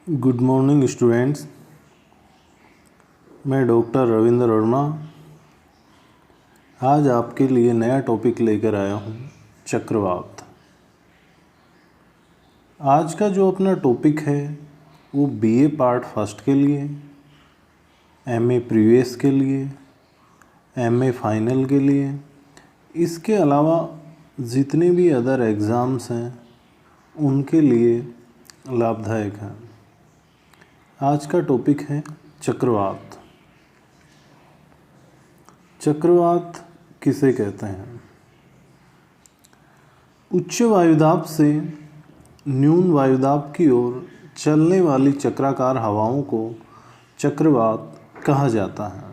Good morning students. मैं doctor Ravindra Verma आज आपके लिए नया टॉपिक लेकर आया हूँ, चक्रवात। आज का जो अपना टॉपिक है वो बीए पार्ट फर्स्ट के लिए, एमए प्रीवियस के लिए, एमए फाइनल के लिए, इसके अलावा जितने भी अदर एग्ज़ाम्स हैं उनके लिए लाभदायक है। आज का टॉपिक है चक्रवात। चक्रवात किसे कहते हैं? उच्च वायुदाब से न्यून वायुदाब की ओर चलने वाली चक्राकार हवाओं को चक्रवात कहा जाता है।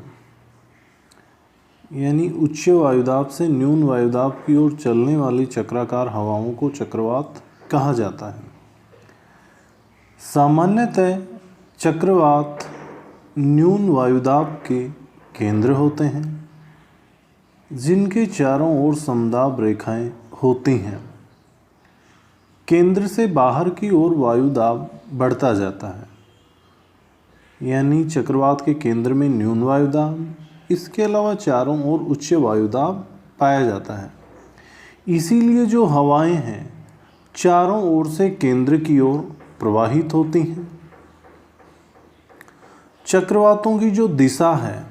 यानी उच्च वायुदाब से न्यून वायुदाब की ओर चलने वाली चक्राकार हवाओं को चक्रवात कहा जाता है। सामान्यतः चक्रवात न्यून वायुदाब के केंद्र होते हैं जिनके चारों ओर समदाब रेखाएं होती हैं। केंद्र से बाहर की ओर वायुदाब बढ़ता जाता है, यानी चक्रवात के केंद्र में न्यून वायुदाब, इसके अलावा चारों ओर उच्च वायुदाब पाया जाता है। इसीलिए जो हवाएं हैं चारों ओर से केंद्र की ओर प्रवाहित होती हैं। चक्रवातों की जो दिशा है,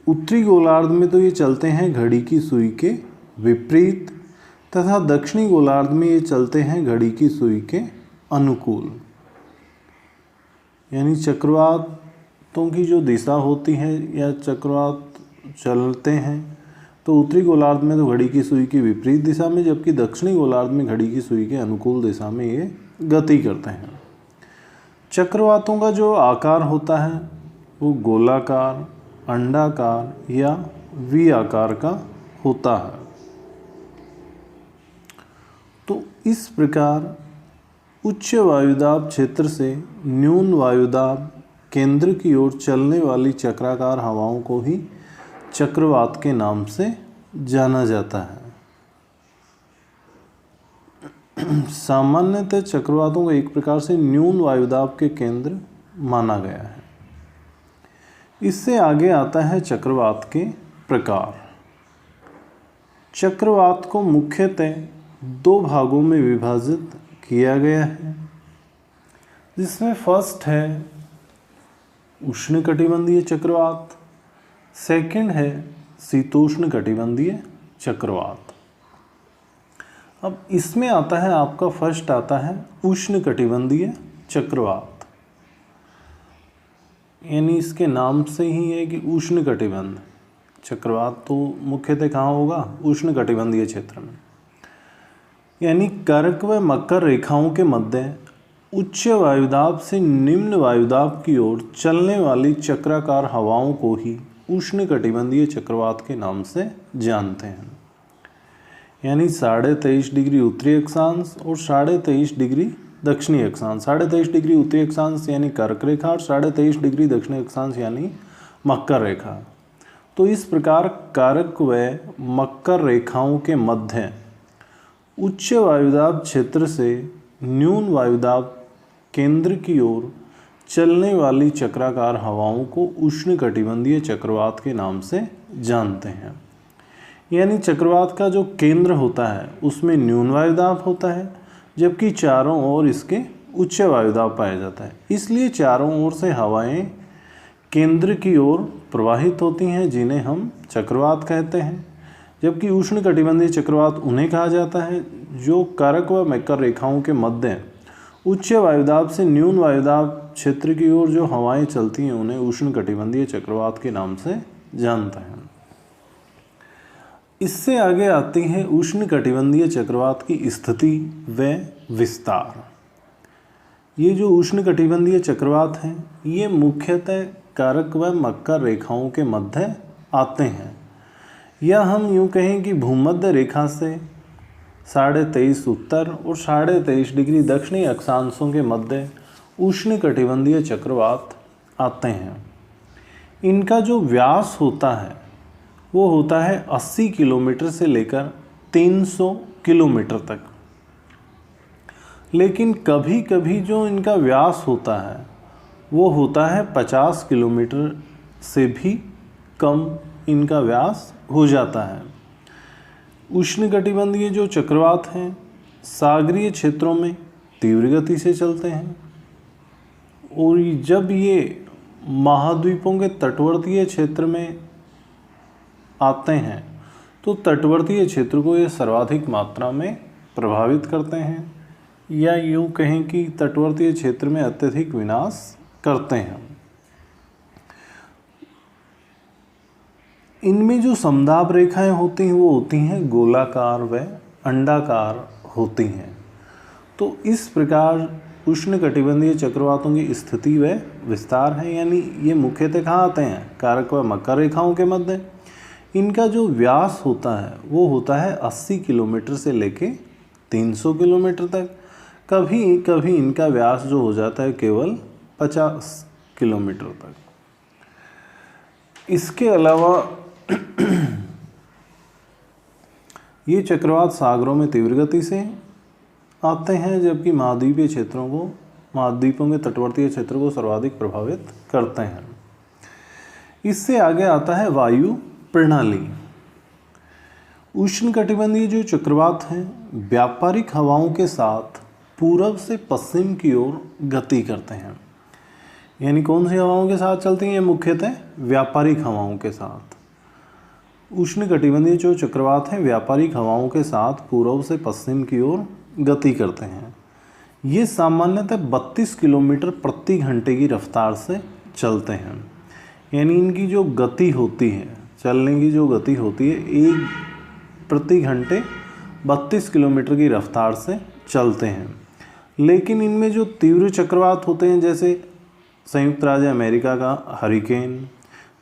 उत्तरी गोलार्ध में तो ये चलते हैं घड़ी की सुई के विपरीत तथा दक्षिणी गोलार्ध में ये चलते हैं घड़ी की सुई के अनुकूल। यानी चक्रवातों की जो दिशा होती है या चक्रवात चलते हैं तो उत्तरी गोलार्ध में तो घड़ी की सुई की विपरीत दिशा में, जबकि दक्षिणी गोलार्ध में घड़ी की सुई के अनुकूल दिशा में ये गति करते हैं। चक्रवातों का जो आकार होता है वो गोलाकार, अंडाकार या वी आकार का होता है। तो इस प्रकार उच्च वायुदाब क्षेत्र से न्यून वायुदाब केंद्र की ओर चलने वाली चक्राकार हवाओं को ही चक्रवात के नाम से जाना जाता है। सामान्यतः चक्रवातों को एक प्रकार से न्यून वायुदाब के केंद्र माना गया है। इससे आगे आता है चक्रवात के प्रकार। चक्रवात को मुख्यतः दो भागों में विभाजित किया गया है, जिसमें फर्स्ट है उष्णकटिबंधीय चक्रवात, सेकंड है शीतोष्ण कटिबंधीय चक्रवात। अब इसमें आता है आपका फर्स्ट आता है उष्णकटिबंधीय चक्रवात। यानी इसके नाम से ही है कि उष्णकटिबंध चक्रवात तो मुख्यतः कहाँ होगा? उष्णकटिबंधीय क्षेत्र में। यानी कर्क व मकर रेखाओं के मध्य उच्च वायुदाब से निम्न वायुदाब की ओर चलने वाली चक्राकार हवाओं को ही उष्णकटिबंधीय चक्रवात के नाम से जानते हैं। यानी 23.5 डिग्री उत्तरी अक्षांश और 23.5 डिग्री दक्षिणी अक्षांश। 23.5 डिग्री उत्तरी अक्षांश यानी कर्क रेखा और 23.5 डिग्री दक्षिणी अक्षांश यानी मकर रेखा। तो इस प्रकार कर्क व मकर रेखाओं के मध्य उच्च वायुदाब क्षेत्र से न्यून वायुदाब केंद्र की ओर चलने वाली चक्राकार हवाओं को उष्णकटिबंधीय चक्रवात के नाम से जानते हैं। यानी चक्रवात का जो केंद्र होता है उसमें न्यून वायुदाब होता है, जबकि चारों ओर इसके उच्च वायुदाब पाया जाता है। इसलिए चारों ओर से हवाएं केंद्र की ओर प्रवाहित होती हैं, जिन्हें हम चक्रवात कहते हैं। जबकि उष्णकटिबंधीय चक्रवात उन्हें कहा जाता है जो कर्क व मकर रेखाओं के मध्य उच्च वायुदाब से न्यून वायुदाब क्षेत्र की ओर जो हवाएं चलती हैं उन्हें उष्णकटिबंधीय चक्रवात के नाम से जानते हैं। इससे आगे आती है उष्णकटिबंधीय चक्रवात की स्थिति व विस्तार। ये जो उष्णकटिबंधीय चक्रवात हैं ये मुख्यतः कर्क व मकर रेखाओं के मध्य आते हैं, या हम यूँ कहें कि भूमध्य रेखा से 23.5 उत्तर और 23.5 डिग्री दक्षिणी अक्षांशों के मध्य उष्णकटिबंधीय चक्रवात आते हैं। इनका जो व्यास होता है वो होता है 80 किलोमीटर से लेकर 300 किलोमीटर तक। लेकिन कभी कभी जो इनका व्यास होता है वो होता है 50 किलोमीटर से भी कम इनका व्यास हो जाता है। उष्णकटिबंधीय जो चक्रवात हैं सागरीय क्षेत्रों में तीव्र गति से चलते हैं, और जब ये महाद्वीपों के तटवर्तीय क्षेत्र में आते हैं तो तटवर्तीय क्षेत्र को ये सर्वाधिक मात्रा में प्रभावित करते हैं, या यूँ कहें कि तटवर्तीय क्षेत्र में अत्यधिक विनाश करते हैं। इनमें जो समदाब रेखाएं होती हैं वो होती हैं गोलाकार व अंडाकार होती हैं। तो इस प्रकार उष्णकटिबंधीय चक्रवातों की स्थिति व विस्तार है, यानी ये मुख्यतः कहाँ आते हैं, कारक व मकर रेखाओं के मध्य। इनका जो व्यास होता है वो होता है 80 किलोमीटर से लेके 300 किलोमीटर तक। कभी कभी इनका व्यास जो हो जाता है केवल 50 किलोमीटर तक। इसके अलावा ये चक्रवात सागरों में तीव्र गति से आते हैं, जबकि महाद्वीपों के तटवर्तीय क्षेत्र को सर्वाधिक प्रभावित करते हैं। इससे आगे आता है वायु प्रणाली। उष्णकटिबंधीय जो चक्रवात हैं व्यापारिक हवाओं के साथ पूर्व से पश्चिम की ओर गति करते हैं। यानी कौन सी हवाओं के साथ चलती हैं, ये मुख्यतः व्यापारिक हवाओं के साथ। उष्णकटिबंधीय जो चक्रवात हैं व्यापारिक हवाओं के साथ पूर्व से पश्चिम की ओर गति करते हैं। ये सामान्यतः 32 किलोमीटर प्रति घंटे की रफ्तार से चलते हैं। यानी इनकी जो गति होती है, चलने की जो गति होती है, एक प्रति घंटे 32 किलोमीटर की रफ्तार से चलते हैं। लेकिन इनमें जो तीव्र चक्रवात होते हैं, जैसे संयुक्त राज्य अमेरिका का हरिकेन,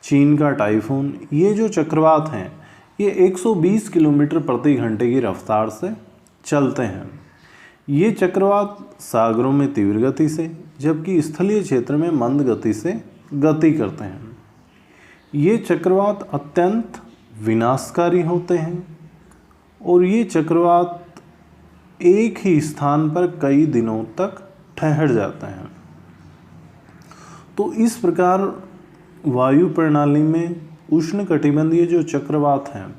चीन का टाइफून, ये जो चक्रवात हैं ये 120 किलोमीटर प्रति घंटे की रफ्तार से चलते हैं। ये चक्रवात सागरों में तीव्र गति से, जबकि स्थलीय क्षेत्र में मंद गति से गति करते हैं। ये चक्रवात अत्यंत विनाशकारी होते हैं, और ये चक्रवात एक ही स्थान पर कई दिनों तक ठहर जाते हैं। तो इस प्रकार वायु प्रणाली में उष्णकटिबंधीय जो चक्रवात हैं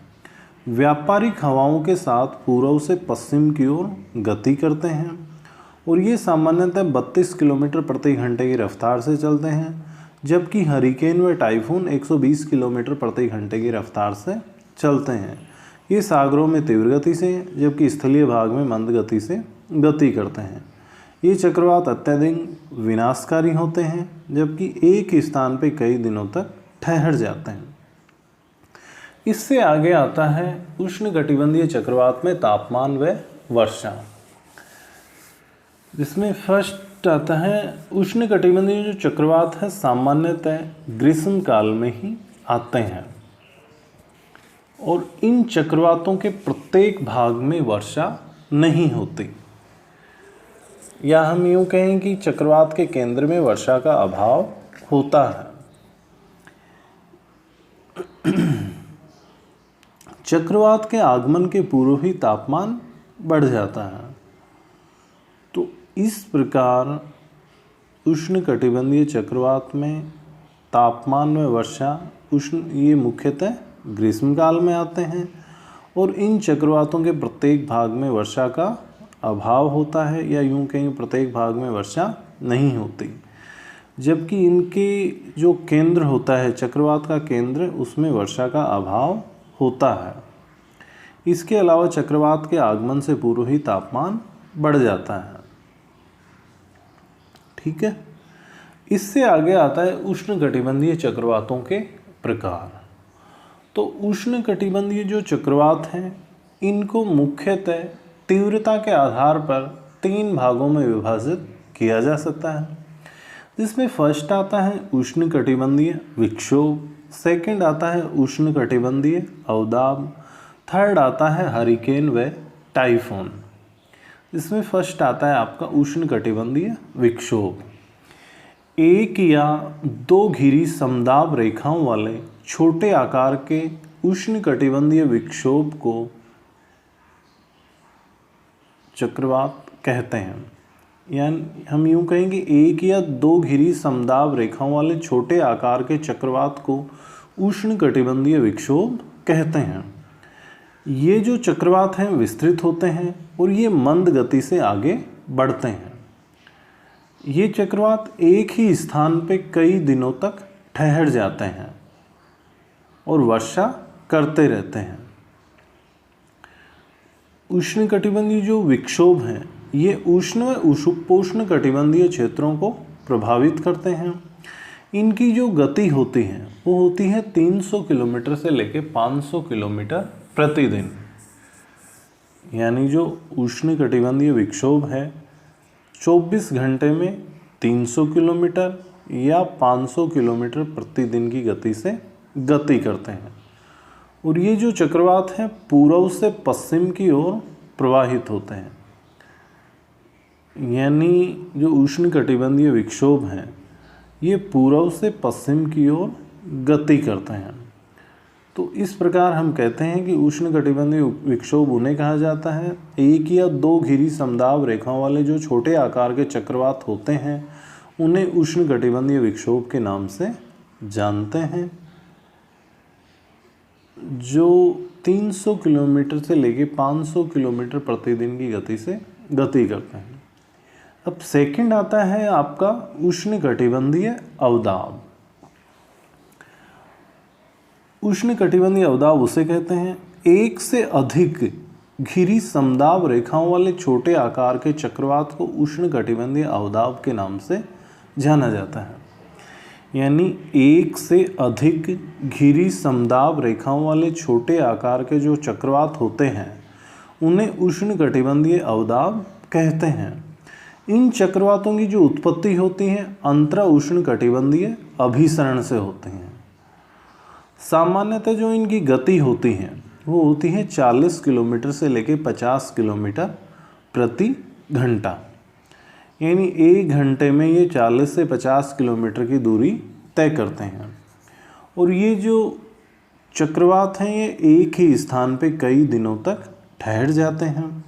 व्यापारिक हवाओं के साथ पूर्व से पश्चिम की ओर गति करते हैं, और ये सामान्यतः 32 किलोमीटर प्रति घंटे की रफ्तार से चलते हैं, जबकि हरिकेन व टाइफून 120 किलोमीटर प्रति घंटे की रफ्तार से चलते हैं। ये सागरों में तीव्र गति से, जबकि स्थलीय भाग में मंद गति से गति करते हैं। ये चक्रवात अत्यधिक विनाशकारी होते हैं, जबकि एक ही स्थान पर कई दिनों तक ठहर जाते हैं। इससे आगे आता है उष्णकटिबंधीय चक्रवात में तापमान व वर्षा, जिसमें फर्स्ट आता है उष्णकटिबंधीय जो चक्रवात है सामान्यतः ग्रीष्म काल में ही आते हैं, और इन चक्रवातों के प्रत्येक भाग में वर्षा नहीं होती, या हम यूँ कहें कि चक्रवात के केंद्र में वर्षा का अभाव होता है। चक्रवात के आगमन के पूर्व ही तापमान बढ़ जाता है। तो इस प्रकार उष्णकटिबंधीय चक्रवात में तापमान में वर्षा ये मुख्यतः ग्रीष्मकाल में आते हैं, और इन चक्रवातों के प्रत्येक भाग में वर्षा का अभाव होता है, या यूँ कहीं प्रत्येक भाग में वर्षा नहीं होती, जबकि इनके जो केंद्र होता है चक्रवात का केंद्र उसमें वर्षा का अभाव होता है। इसके अलावा चक्रवात के आगमन से पूर्व ही तापमान बढ़ जाता है। ठीक है, इससे आगे आता है उष्णकटिबंधीय चक्रवातों के प्रकार। तो उष्णकटिबंधीय जो चक्रवात हैं इनको मुख्यतः तीव्रता के आधार पर 3 भागों में विभाजित किया जा सकता है, जिसमें फर्स्ट आता है उष्णकटिबंधीय विक्षोभ, सेकंड आता है उष्णकटिबंधीय अवदाब, थर्ड आता है हरिकेन व टाइफून। इसमें फर्स्ट आता है आपका उष्णकटिबंधीय विक्षोभ। एक या 2 घिरी समदाब रेखाओं वाले छोटे आकार के उष्णकटिबंधीय विक्षोभ को चक्रवात कहते हैं। यानी हम यूँ कहेंगे एक या दो घिरी समदाब रेखाओं वाले छोटे आकार के चक्रवात को उष्णकटिबंधीय विक्षोभ कहते हैं। ये जो चक्रवात हैं विस्तृत होते हैं और ये मंद गति से आगे बढ़ते हैं। ये चक्रवात एक ही स्थान पे कई दिनों तक ठहर जाते हैं और वर्षा करते रहते हैं। उष्णकटिबंधीय जो विक्षोभ हैं ये उष्ण व उपोष्ण कटिबंधीय क्षेत्रों को प्रभावित करते हैं। इनकी जो गति होती है वो होती है 300 किलोमीटर से लेकर 500 किलोमीटर प्रतिदिन। यानी जो उष्णकटिबंधीय विक्षोभ है 24 घंटे में 300 किलोमीटर या 500 किलोमीटर प्रतिदिन की गति से गति करते हैं। और ये जो चक्रवात हैं पूर्व से पश्चिम की ओर प्रवाहित होते हैं। यानी जो उष्णकटिबंधीय विक्षोभ हैं ये पूर्व से पश्चिम की ओर गति करते हैं। तो इस प्रकार हम कहते हैं कि उष्णकटिबंधीय विक्षोभ उन्हें कहा जाता है। एक या दो घिरी समदाब रेखाओं वाले जो छोटे आकार के चक्रवात होते हैं उन्हें उष्णकटिबंधीय विक्षोभ के नाम से जानते हैं, जो 300 किलोमीटर से लेकर 500 किलोमीटर प्रतिदिन की गति से गति करते हैं। अब सेकंड आता है आपका उष्णकटिबंधीय अवदाब। उष्णकटिबंधीय अवदाब उसे कहते हैं एक से अधिक घिरी समदाब रेखाओं वाले छोटे आकार के चक्रवात को उष्णकटिबंधीय अवदाब के नाम से जाना जाता है। यानी एक से अधिक घिरी समदाब रेखाओं वाले छोटे आकार के जो चक्रवात होते हैं उन्हें उष्णकटिबंधीय अवदाब कहते हैं। इन चक्रवातों की जो उत्पत्ति होती है अंतरा उष्णकटिबंधीय अभिसरण से होती हैं। सामान्यतः जो इनकी गति होती है वो होती है 40 किलोमीटर से लेकर 50 किलोमीटर प्रति घंटा। यानी एक घंटे में ये 40 से 50 किलोमीटर की दूरी तय करते हैं। और ये जो चक्रवात हैं ये एक ही स्थान पे कई दिनों तक ठहर जाते हैं।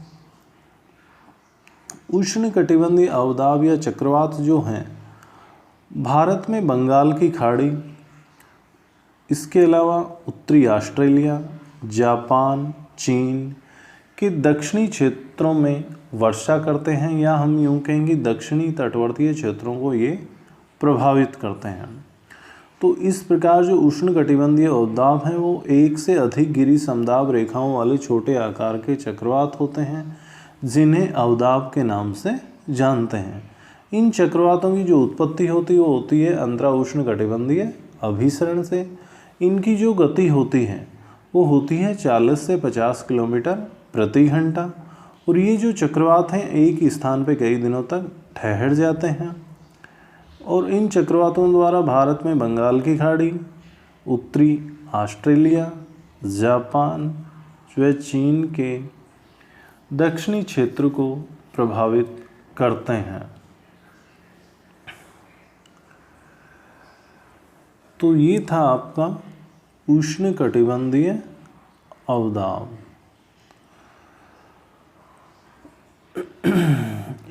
उष्णकटिबंधीय अवदाब या चक्रवात जो हैं भारत में बंगाल की खाड़ी, इसके अलावा उत्तरी ऑस्ट्रेलिया, जापान, चीन के दक्षिणी क्षेत्रों में वर्षा करते हैं, या हम यूँ कहेंगे दक्षिणी तटवर्तीय क्षेत्रों को ये प्रभावित करते हैं। तो इस प्रकार जो उष्णकटिबंधीय अवदाब हैं वो एक से अधिक घिरी समदाब रेखाओं वाले छोटे आकार के चक्रवात होते हैं जिन्हें अवदाब के नाम से जानते हैं। इन चक्रवातों की जो उत्पत्ति होती है वो होती है अंतरा उष्णकटिबंधीय अभिसरण से। इनकी जो गति होती है वो होती है 40 से 50 किलोमीटर प्रति घंटा। और ये जो चक्रवात हैं एक ही स्थान पे कई दिनों तक ठहर जाते हैं। और इन चक्रवातों द्वारा भारत में बंगाल की खाड़ी, उत्तरी ऑस्ट्रेलिया, जापान व चीन के दक्षिणी क्षेत्र को प्रभावित करते हैं। तो ये था आपका उष्णकटिबंधीय अवदाब।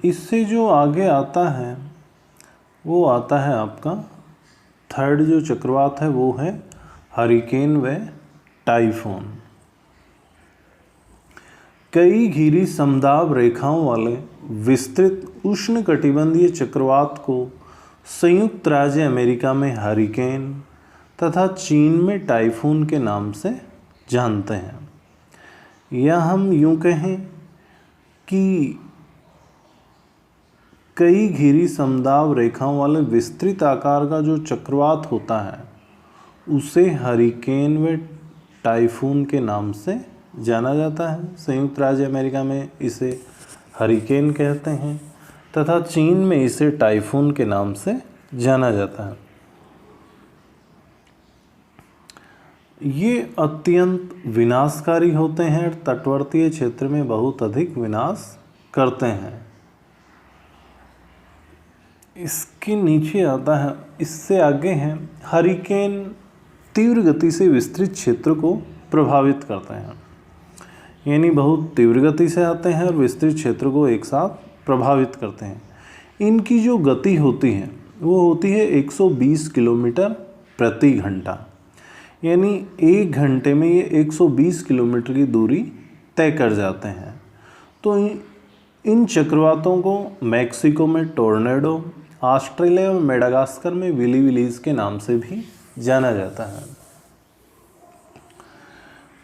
इससे जो आगे आता है वो आता है आपका थर्ड जो चक्रवात है वो है हरिकेन व टाइफून। कई घिरी समदाब रेखाओं वाले विस्तृत उष्णकटिबंधीय चक्रवात को संयुक्त राज्य अमेरिका में हरिकेन तथा चीन में टाइफून के नाम से जानते हैं। या हम यूँ कहें कि कई घिरी समदाब रेखाओं वाले विस्तृत आकार का जो चक्रवात होता है उसे हरिकेन व टाइफून के नाम से जाना जाता है। संयुक्त राज्य अमेरिका में इसे हरिकेन कहते हैं तथा चीन में इसे टाइफून के नाम से जाना जाता है। ये अत्यंत विनाशकारी होते हैं, तटवर्तीय क्षेत्र में बहुत अधिक विनाश करते हैं। इसके नीचे आता है, इससे आगे हैं हरिकेन तीव्र गति से विस्तृत क्षेत्र को प्रभावित करते हैं। यानी बहुत तीव्र गति से आते हैं और विस्तृत क्षेत्र को एक साथ प्रभावित करते हैं। इनकी जो गति होती है वो होती है 120 किलोमीटर प्रति घंटा, यानी 1 घंटे में ये 120 किलोमीटर की दूरी तय कर जाते हैं। तो इन चक्रवातों को मैक्सिको में टोर्नेडो, ऑस्ट्रेलिया और मेडागास्कर में विली विलीज के नाम से भी जाना जाता है।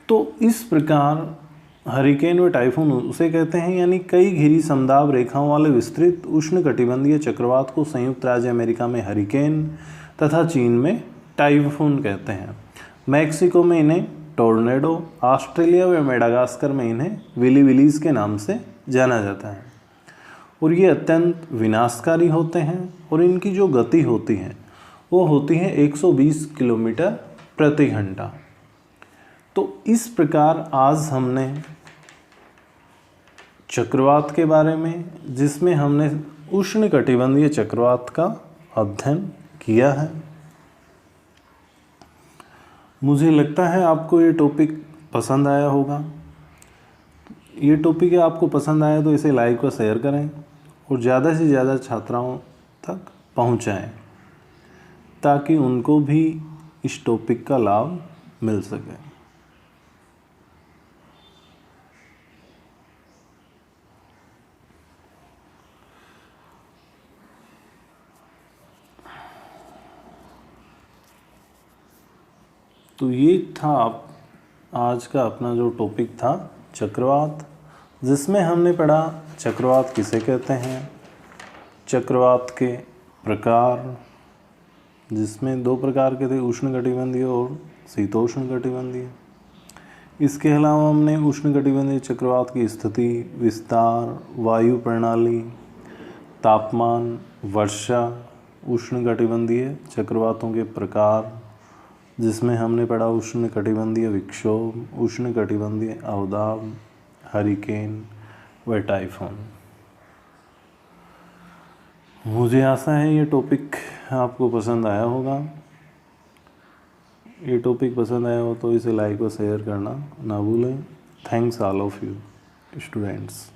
तो इस प्रकार हरिकेन व टाइफून उसे कहते हैं, यानी कई घिरी समदाब रेखाओं वाले विस्तृत उष्णकटिबंधीय चक्रवात को संयुक्त राज्य अमेरिका में हरिकेन तथा चीन में टाइफून कहते हैं। मैक्सिको में इन्हें टोर्नेडो, ऑस्ट्रेलिया व मेडागास्कर में इन्हें विली विलीज के नाम से जाना जाता है। और ये अत्यंत विनाशकारी होते हैं और इनकी जो गति होती है वो होती है 120 किलोमीटर प्रति घंटा। तो इस प्रकार आज हमने चक्रवात के बारे में, जिसमें हमने उष्णकटिबंधीय चक्रवात का अध्ययन किया है। मुझे लगता है आपको ये टॉपिक पसंद आया होगा। ये टॉपिक आपको पसंद आया तो इसे लाइक व शेयर करें और ज़्यादा से ज़्यादा छात्राओं तक पहुंचाएं, ताकि उनको भी इस टॉपिक का लाभ मिल सके। तो ये था आज का अपना जो टॉपिक था चक्रवात, जिसमें हमने पढ़ा चक्रवात किसे कहते हैं, चक्रवात के प्रकार, जिसमें 2 प्रकार के थे, उष्णकटिबंधीय और शीतोष्णकटिबंधीय। इसके अलावा हमने उष्णकटिबंधीय चक्रवात की स्थिति, विस्तार, वायु प्रणाली, तापमान, वर्षा, उष्णकटिबंधीय चक्रवातों के प्रकार, जिसमें हमने पढ़ा उष्णकटिबंधीय विक्षोभ, उष्णकटिबंधीय अवदाब, हरिकेन व टाइफून। मुझे आशा है ये टॉपिक आपको पसंद आया होगा। ये टॉपिक पसंद आया हो तो इसे लाइक और शेयर करना ना भूलें। Thanks all of you students.